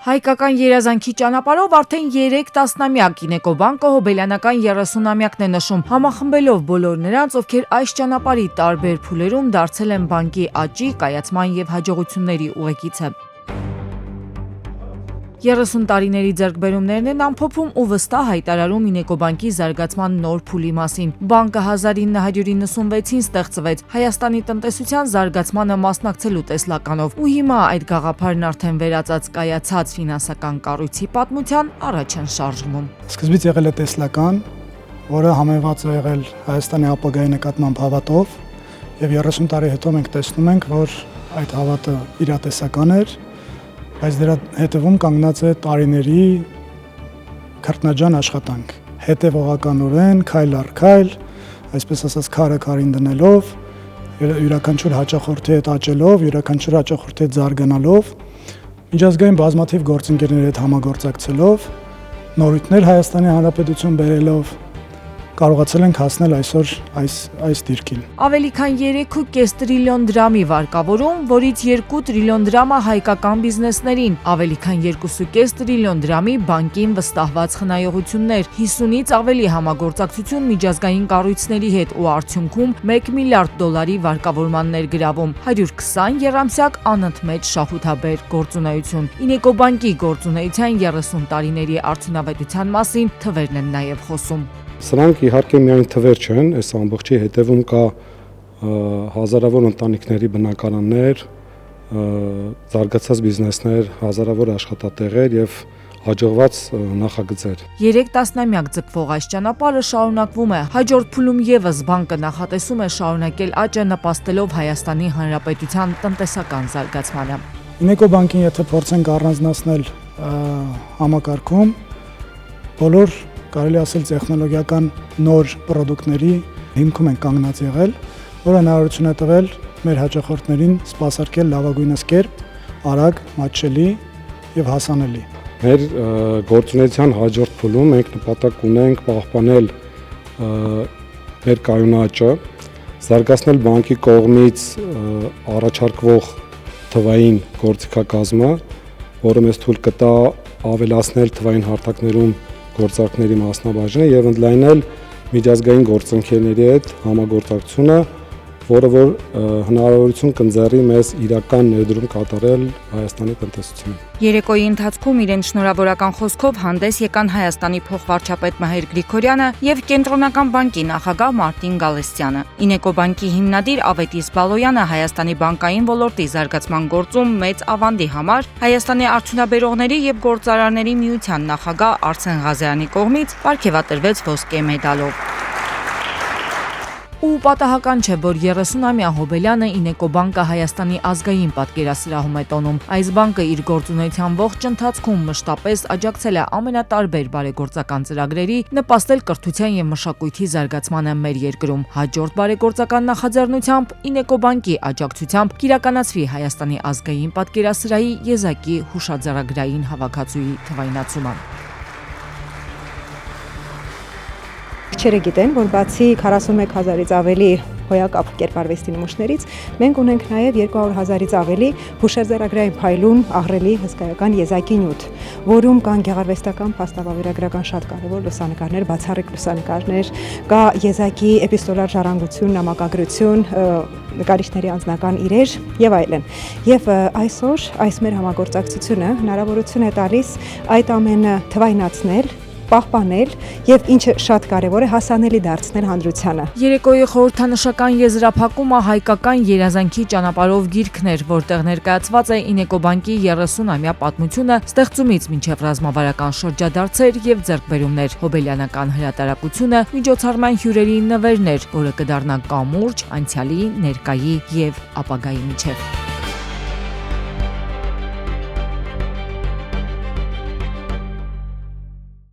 Հայկական երազանքի ճանապարհով արդեն 3 տասնամյակ Ինեկոբանկը հոբելյանական 30-ամյակն է նշում, համախմբելով բոլոր նրանց, ովքեր այս ճանապարհի տարբեր փուլերում դարձել են բանկի աճի, կայացման եւ հաջողությունների ուղեկիցը։ 30 տարիների ձեռքբերումներն են ամփոփում ու վստահ հայտարարում Ինեկոբանկի զարգացման նոր փուլի մասին։ Բանկը 1996-ին ստեղծվեց Հայաստանի տնտեսության զարգացմանը մասնակցելու տեսլականով, ու հիմա այդ գաղափարն արդեն վերածած կայացած ֆինանսական կառույցի պատմության առաջ են շարժվում։ Սկզբից եղել է տեսլական, որը համեմված է եղել Հայաստանի ապագայի նկատմամբ հավատով, եւ 30 տարի հետո մենք տեսնում ենք, որ այդ հավատը իրատեսական էր, բայց դրա հետևում կանգնած է տարիների քրտնաջան աշխատանք, հետևողականորեն, քայլ առ քայլ, այսպես ասած քարը քարին դնելով, յուրաքանչյուր հաճախորդի հետ աճելով, յուրաքանչյուր հաճախորդի հետ զարգանալով, միջազգային բազմաթիվ գործընկերների հետ համագործակցելով, նորույթներ Հայաստանի Հանրապետություն բերելով, կարողացել ենք հասնել այսօր այս դիրքին։ Ավելի քան 3.5 տրիլիոն դրամի վարկավորում, որից 2 տրիլիոն դրամը հայկական բիզնեսներին, ավելի քան 2.5 տրիլիոն դրամի բանկին վստահված խնայողություններ, 50-ից ավելի համագործակցություն միջազգային կառույցների հետ ու արդյունքում $1 միլիարդ վարկավորման ներգրավում, 120 եռամսյակ անընդմեջ շահութաբեր գործունեություն։ Ինեկոբանկի գործունեության 30 տարիների արդյունավետության մասին թվերն են նաև խոսում։ Սրանք իհարկե միայն թվեր չեն, այս ամբողջի հետևում կա հազարավոր ընտանիքների բնակարաններ, զարգացած բիզնեսներ, հազարավոր աշխատատեղեր եւ հաջողված նախագծեր։ 3 տասնամյակ ձգվող այս ճանապարհը շարունակվում է։ Հաջորդ փուլում եւս բանկը նախատեսում է շարունակել աճը, նպաստելով Հայաստանի Հանրապետության տնտեսական զարգացմանը։ Ինեկոբանկին եթե փորձենք առանձնացնել համակարգում, բոլոր կարելի ասել տեխնոլոգիական նոր պրոդուկտների հիմքում են կանգնած եղել, որը հնարավորություն է տվել մեր հաճախորդներին սպասարկել լավագույնս կերպ, արագ, մատչելի եւ հասանելի։ Մեր գործունեության հաջորդ փուլում մենք նպատակ ունենք պահպանել մեր կայունաճը, զարգացնել բանկի կողմից առաջարկվող թվային գործիքակազմը, որը մեզ թույլ կտա ավելացնել թվային հարթակներում գործարքների մասնաբաժինը եւ ընդլայնել միջազգային գործընկերների հետ համագործակցությունը, որը որ հնարավորություն կընձեռի մեզ իրական ներդրում կատարել Հայաստանի տնտեսությունում։ Երեկոյի ընթացքում իրենց շնորհավորական խոսքով հանդես եկան Հայաստանի փոխվարչապետ Մհեր Գրիգորյանը եւ Կենտրոնական բանկի նախագահ Մարտին Գալստյանը։ Ինեկոբանկի հիմնադիր Ավետիս Բալոյանը Հայաստանի բանկային ոլորտի զարգացման գործում մեծ ավանդի համար Հայաստանի արդյունաբերողների եւ գործարարների միության նախագահ Արսեն Ղազարյանի կողմից պարգևատրվեց ոսկե մեդալով։ Ու պատահական չէ, որ 30-ամյա Հոբելյանը Ինեկոբանկը Հայաստանի ազգային պատկերասրահում է տոնում։ Այս բանկը իր գործունեության ողջ ընթացքում մշտապես աջակցել է ամենատարբեր բարեգործական ծրագրերի, նպաստել կրթության եւ մշակույթի զարգացմանը մեր երկրում։ Հաջորդ բարեգործական նախաձեռնությամբ Ինեկոբանկի աջակցությամբ կիրականացվի Հայաստանի ազգային պատկերասրահի եզակի հուշաձեռագրային հավաքածուի թվայնացումը։ Չերը գիտեն, որ բացի 41,000-ից ավելի հոյակապ կերպարվեստի նմուշներից, մենք ունենք նաև 200,000-ից ավելի հուշաձեռագրային փայլուն ահռելի հսկայական եզակի նյութ, որում կան գեղարվեստական, փաստավավերագրական շատ կարևոր լուսանկարներ, բացառիկ լուսանկարներ, կա եզակի էպիստոլար ժառանգություն, նամակագրություն, նկարիչների անձնական իրեր եւ այլն։ Եվ այսօր այս մեր համագործակցությունը հնարավորություն է տալիս այդ ամենը թվայնացնել, պահպանել եւ ինչը շատ կարեւոր է հասանելի դարձնել հանրությանը։ Երեկոյի խորհրդանշական եզրափակումը հայկական երազանքի ճանապարհով գիրքն էր, որտեղ ներկայացված է Ինեկոբանկի 30-ամյա պատմությունը ստեղծումից մինչև ռազմավարական շրջադարձեր եւ ձեռքբերումներ, հոբելյանական հրատարակությունը, միջոցառման հյուրերի նվերներ, որը կդառնա կամուրջ անցյալի, ներկայի եւ ապագայի միջև։